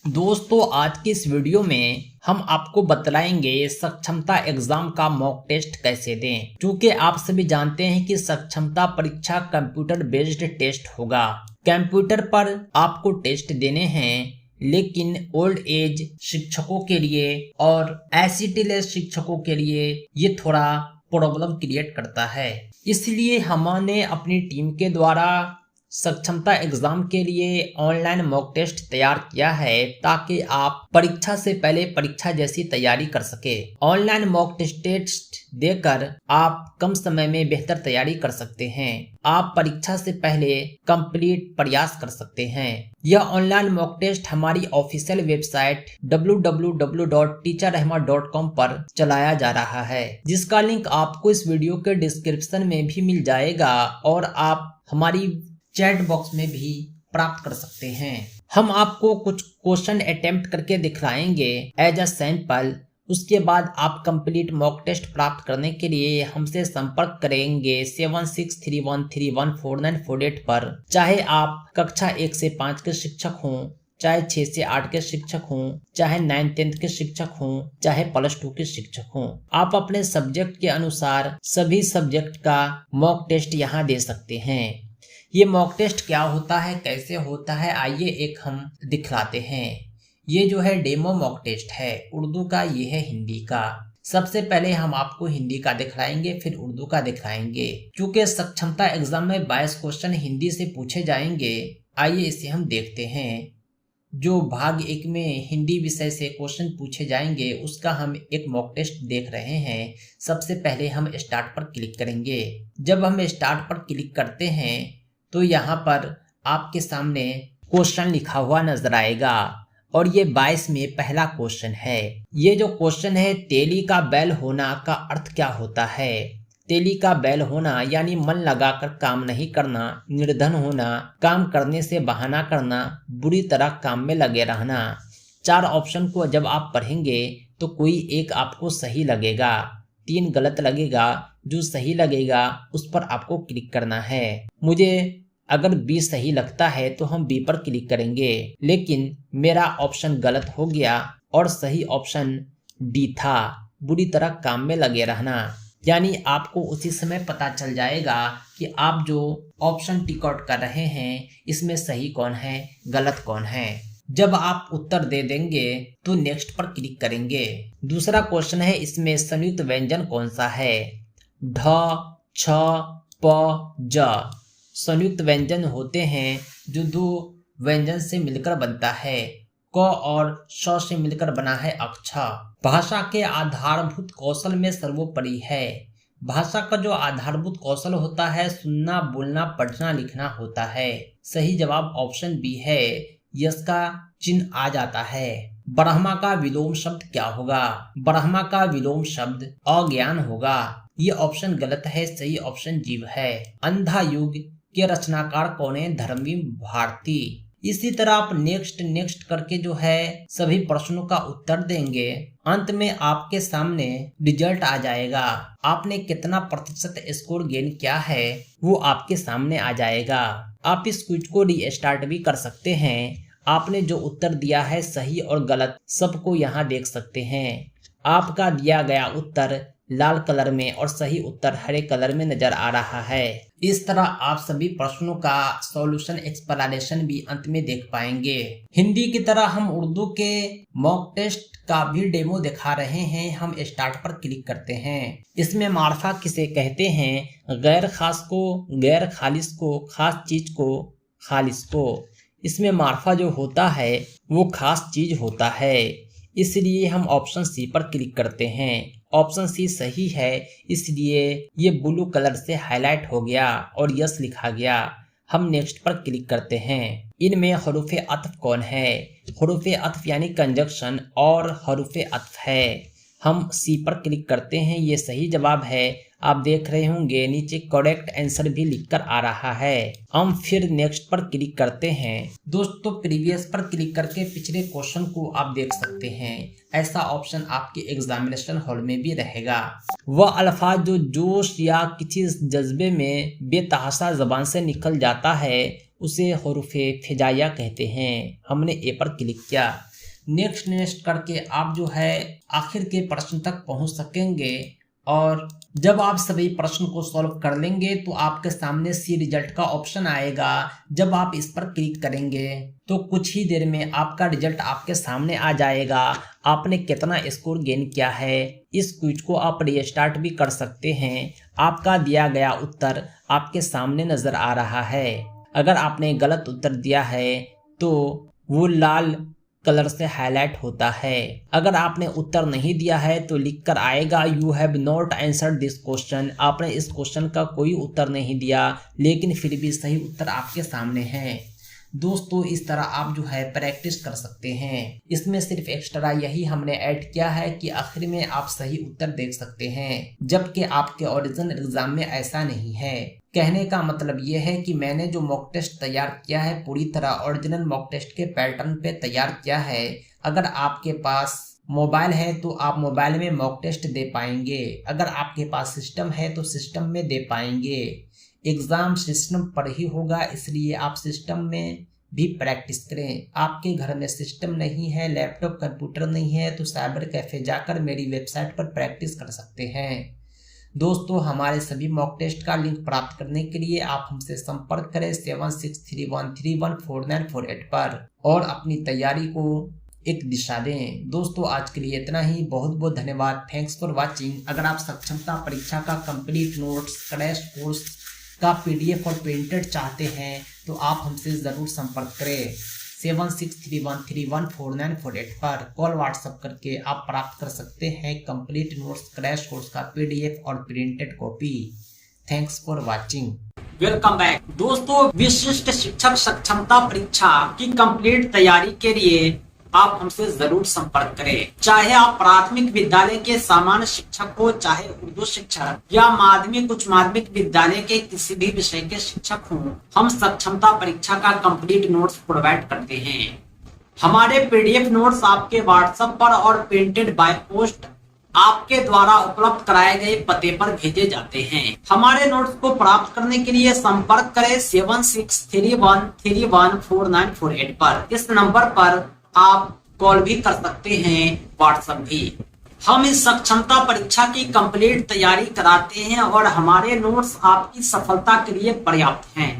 दोस्तों आज की इस वीडियो में हम आपको बतलाएंगे सक्षमता एग्जाम का मॉक टेस्ट कैसे दें। क्योंकि आप सभी जानते हैं कि सक्षमता परीक्षा कंप्यूटर बेस्ड टेस्ट होगा। कंप्यूटर पर आपको टेस्ट देने हैं, लेकिन ओल्ड एज शिक्षकों के लिए और ICT शिक्षकों के लिए ये थोड़ा प्रॉब्लम क्रिएट करता है। इसलिए हमने अपनी टीम के द्वारा सक्षमता एग्जाम के लिए ऑनलाइन मॉक टेस्ट तैयार किया है, ताकि आप परीक्षा से पहले परीक्षा जैसी तैयारी कर सके। ऑनलाइन मॉक टेस्ट देकर आप कम समय में बेहतर तैयारी कर सकते हैं। आप परीक्षा से पहले कंप्लीट प्रयास कर सकते हैं। यह ऑनलाइन मॉक टेस्ट हमारी ऑफिशियल वेबसाइट www.teacherrahma.com पर चलाया जा रहा है, जिसका लिंक आपको इस वीडियो के डिस्क्रिप्शन में भी मिल जाएगा और आप हमारी चैट बॉक्स में भी प्राप्त कर सकते हैं। हम आपको कुछ क्वेश्चन अटेम्प्ट करके दिखलाएंगे एज अ सैंपल। उसके बाद आप कंप्लीट मॉक टेस्ट प्राप्त करने के लिए हमसे संपर्क करेंगे 7631314948 पर। चाहे आप कक्षा 1 से 5 के शिक्षक हों, चाहे 6 से 8 के शिक्षक हों, चाहे 9th-10th के शिक्षक हों, चाहे +2 के शिक्षक हों, आप अपने सब्जेक्ट के अनुसार सभी सब्जेक्ट का मॉक टेस्ट यहाँ दे सकते हैं। ये मॉक टेस्ट क्या होता है, कैसे होता है, आइए एक हम दिखलाते हैं। ये जो है डेमो मॉक टेस्ट है, उर्दू का, ये है हिंदी का। सबसे पहले हम आपको हिंदी का दिखलाएंगे, फिर उर्दू का दिखलाएंगे। क्योंकि सक्षमता एग्जाम में 22 क्वेश्चन हिंदी से पूछे जाएंगे, आइए इसे हम देखते हैं। जो भाग 1 में हिंदी विषय से क्वेश्चन पूछे जाएंगे, उसका हम एक मॉक टेस्ट देख रहे हैं। सबसे पहले हम स्टार्ट पर क्लिक करेंगे। जब हम स्टार्ट पर क्लिक करते हैं तो यहाँ पर आपके सामने क्वेश्चन लिखा हुआ नजर आएगा और ये 22 में पहला क्वेश्चन है। ये जो क्वेश्चन है, तेली का बैल होना का अर्थ क्या होता है। तेली का बैल होना यानी मन लगाकर काम नहीं करना, निर्धन होना, काम करने से बहाना करना, बुरी तरह काम में लगे रहना। 4 ऑप्शन को जब आप पढ़ेंगे तो कोई एक आपको सही लगेगा, 3 गलत लगेगा। जो सही लगेगा उस पर आपको क्लिक करना है। मुझे अगर B सही लगता है तो हम B पर क्लिक करेंगे, लेकिन मेरा ऑप्शन गलत हो गया और सही ऑप्शन D था, बुरी तरह काम में लगे रहना। यानी आपको उसी समय पता चल जाएगा कि आप जो ऑप्शन टिक आउट कर रहे हैं इसमें सही कौन है, गलत कौन है। जब आप उत्तर दे देंगे तो नेक्स्ट पर क्लिक करेंगे। दूसरा क्वेश्चन है, इसमें संयुक्त व्यंजन कौन सा है। ढ, छ, प, ज संयुक्त व्यंजन होते हैं जो 2 व्यंजन से मिलकर बनता है। क और श से मिलकर बना है अक्ष। भाषा के आधारभूत कौशल में सर्वोपरि है। भाषा का जो आधारभूत कौशल होता है, सुनना, बोलना, पढ़ना, लिखना होता है। सही जवाब ऑप्शन B है, यस का चिन्ह आ जाता है। ब्रह्मा का विलोम शब्द क्या होगा। ब्रह्मा का विलोम शब्द अज्ञान होगा। ये ऑप्शन गलत है, सही ऑप्शन जीव है। अंधा युग के रचनाकार कौन है, धर्मवीर भारती। इसी तरह आप नेक्स्ट करके जो है सभी प्रश्नों का उत्तर देंगे। अंत में आपके सामने रिजल्ट आ जाएगा। आपने कितना प्रतिशत स्कोर गेन किया है वो आपके सामने आ जाएगा। आप इस क्विज को रीस्टार्ट भी कर सकते हैं। आपने जो उत्तर दिया है सही और गलत सबको यहाँ देख सकते हैं। आपका दिया गया उत्तर लाल कलर में और सही उत्तर हरे कलर में नजर आ रहा है। इस तरह आप सभी प्रश्नों का सॉल्यूशन एक्सप्लेनेशन भी अंत में देख पाएंगे। हिंदी की तरह हम उर्दू के मॉक टेस्ट का भी डेमो दिखा रहे हैं। हम स्टार्ट पर क्लिक करते हैं। इसमें मार्फा किसे कहते हैं, गैर खास को, गैर खालिस को, खास चीज को, खालिस को। इसमें मार्फा जो होता है वो खास चीज होता है, इसलिए हम ऑप्शन C पर क्लिक करते हैं। ऑप्शन C सही है, इसलिए ये ब्लू कलर से हाईलाइट हो गया और यस लिखा गया। हम नेक्स्ट पर क्लिक करते हैं। इनमें हरूफे अत्फ कौन है। हरूफे अत्फ यानी कंजक्शन और हरूफे अत्फ है। हम C पर क्लिक करते हैं, ये सही जवाब है। आप देख रहे होंगे नीचे करेक्ट आंसर भी लिखकर आ रहा है। हम फिर नेक्स्ट पर क्लिक करते हैं। दोस्तों प्रीवियस पर क्लिक करके पिछले क्वेश्चन को आप देख सकते हैं। ऐसा ऑप्शन आपके एग्जामिनेशन हॉल में भी रहेगा। वह अल्फाज जो जोश या किसी जज्बे में बेतहाशा जबान से निकल जाता है उसे हरूफे फिजाया कहते हैं। हमने ए पर क्लिक किया। नेक्स्ट करके आप जो है आखिर के प्रश्न तक पहुंच सकेंगे। और जब आप सभी प्रश्न को सॉल्व कर लेंगे तो आपके सामने सी रिजल्ट का ऑप्शन आएगा। जब आप इस पर क्लिक करेंगे तो कुछ ही देर में आपका रिजल्ट आपके सामने आ जाएगा। आपने कितना स्कोर गेन किया है, इस क्विज को आप रीस्टार्ट भी कर सकते हैं। आपका दिया गया उत्तर आपके सामने नजर आ रहा है। अगर आपने गलत उत्तर दिया है तो वो लाल कलर से हाईलाइट होता है। अगर आपने उत्तर नहीं दिया है तो लिखकर आएगा you have not answered this question. आपने इस क्वेश्चन का कोई उत्तर नहीं दिया, लेकिन फिर भी सही उत्तर आपके सामने है। दोस्तों, इस तरह आप जो है प्रैक्टिस कर सकते हैं। इसमें सिर्फ एक्स्ट्रा यही हमने ऐड किया है कि आखिर में आप सही उत्तर देख सकते हैं, जबकि आपके ओरिजिनल एग्जाम में ऐसा नहीं है। कहने का मतलब यह है कि मैंने जो मॉक टेस्ट तैयार किया है पूरी तरह ओरिजिनल मॉक टेस्ट के पैटर्न पे तैयार किया है। अगर आपके पास मोबाइल है तो आप मोबाइल में मॉक टेस्ट दे पाएंगे, अगर आपके पास सिस्टम है तो सिस्टम में दे पाएंगे। एग्जाम सिस्टम पर ही होगा, इसलिए आप सिस्टम में भी प्रैक्टिस करें। आपके घर में सिस्टम नहीं है, लैपटॉप कंप्यूटर नहीं है तो साइबर कैफे जाकर मेरी वेबसाइट पर प्रैक्टिस कर सकते हैं। दोस्तों, हमारे सभी मॉक टेस्ट का लिंक प्राप्त करने के लिए आप हमसे संपर्क करें 7631314948 पर और अपनी तैयारी को एक दिशा दें। दोस्तों, आज के लिए इतना ही। बहुत बहुत धन्यवाद। Thanks for watching. अगर आप सक्षमता परीक्षा का कंप्लीट नोट्स, क्रैश कोर्स का PDF और प्रिंटेड चाहते हैं तो आप हमसे जरूर संपर्क करें 7631314948 पर। कॉल व्हाट्सएप करके आप प्राप्त कर सकते हैं कंप्लीट नोट्स, क्रैश कोर्स का PDF और printed copy. Thanks for watching. Welcome back. दोस्तों, विशिष्ट शिक्षक सक्षमता परीक्षा की कंप्लीट तैयारी के लिए आप हमसे जरूर संपर्क करें। चाहे आप प्राथमिक विद्यालय के सामान्य शिक्षक हो, चाहे उर्दू शिक्षक या माध्यमिक उच्च माध्यमिक विद्यालय के किसी भी विषय के शिक्षक हो, हम सक्षमता परीक्षा का कंप्लीट नोट्स प्रोवाइड करते हैं। हमारे PDF नोट्स आपके व्हाट्सएप पर और प्रिंटेड बाय पोस्ट आपके द्वारा उपलब्ध कराए गए पते पर भेजे जाते हैं। हमारे नोट्स को प्राप्त करने के लिए संपर्क करें 7631314948 पर। इस नंबर पर आप कॉल भी कर सकते हैं, व्हाट्सएप भी। हम इस सक्षमता परीक्षा की कंप्लीट तैयारी कराते हैं और हमारे नोट्स आपकी सफलता के लिए पर्याप्त हैं।